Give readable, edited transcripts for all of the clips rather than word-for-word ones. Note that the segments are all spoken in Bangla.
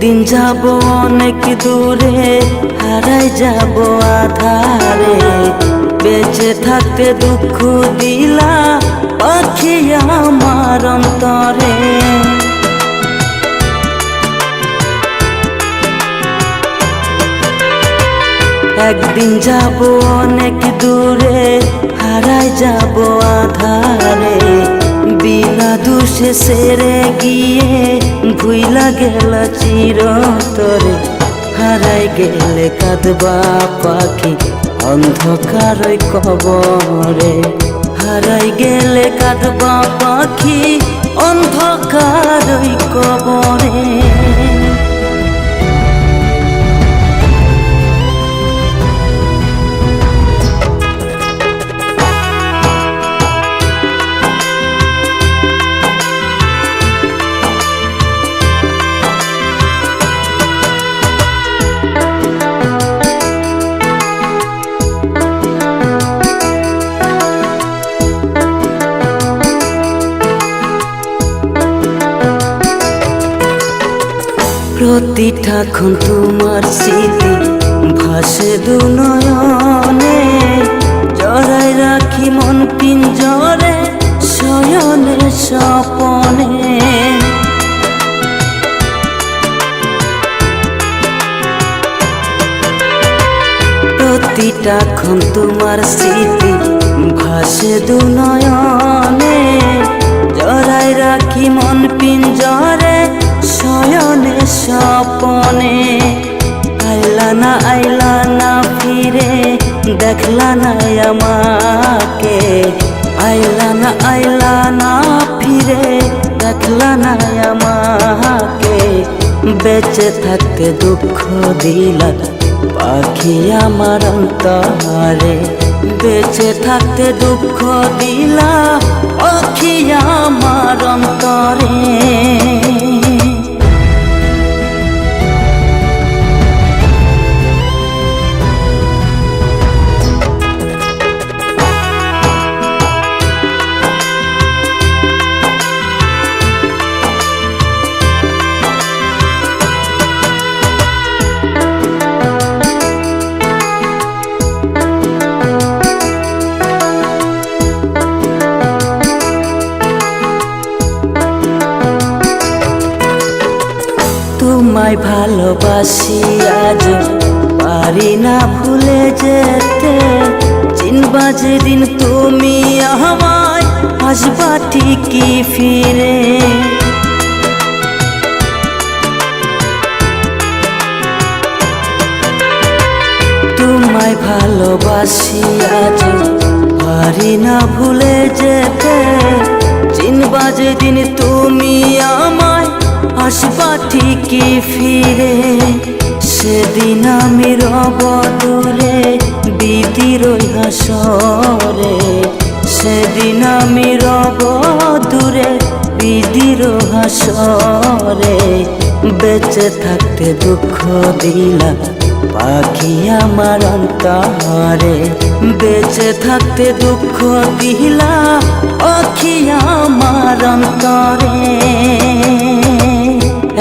একদিন যাব অনেক দূরে, হারাই যাব আধারে। বেঁচে থাকতে দুঃখ দিলা পাখি আমার অন্তরে। একদিন যাব অনেক দূরে, হারাই যাব আধারে। বিনা দোষে সেরে গিয়ে ভুইলা গেল চিরতরে। হারাই গেলে কাঁদবা পাখি অন্ধকার কবরে। হারাই গেলে কাঁদবা পাখি অন্ধকার কবরে। প্রতিটা ক্ষণ তোমার স্মৃতি ভাসে দু নয়নে। জড়াই রাখি মন পিঞ্জরে, শয়নে স্বপনে। প্রতিটা ক্ষণ তোমার স্মৃতি ভাসে দু নয়নে। জড়াই রাখি মন পিঞ্জরে, শয়নে স্বপনে। আইলা না ফিরে, দেখলা না আমাকে। আইলা না ফিরে, দেখলা না আমাকে। বেঁচে থাকতে দুঃখ দিলা পাখি আমার অন্তরে। বেঁচে থাকতে দুঃখ দিলা পাখি আমার অন্তরে। তোমায় ভালোবাসি আজ পারি না ভুলে যেতে। চিনবা যেদিন তুমি আমায়, আসবা ঠিকই ফিরে। তোমায় ভালোবাসি আজ পারি না ভুলে যেতে। চিনবা যেদিন তুমি আমায়, আসবা ঠিকই ফিরে। সেদিন আমি রব দূরে, বিধির হাসরে। সেদিন আমি রব দূরে, বিধির হাসরে। বেঁচে থাকতে দুঃখ দিলা পাখি আমার অন্তরে। বেঁচে থাকতে দুঃখ দিলা পাখি আমার অন্তরে।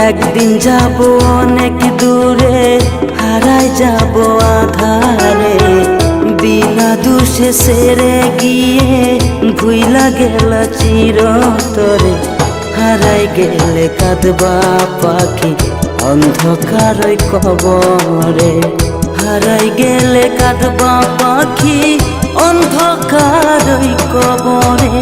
একদিন যাব অনেক দূরে, হারাই যাব আধারে। বিনা দোষে সেরে গিয়ে ভুইলা গেল চিরতরে। হারাই গেলে কাঁদবা পাখি অন্ধকার কবরে। হারাই গেলে কাঁদবা পাখি অন্ধকার কবরে।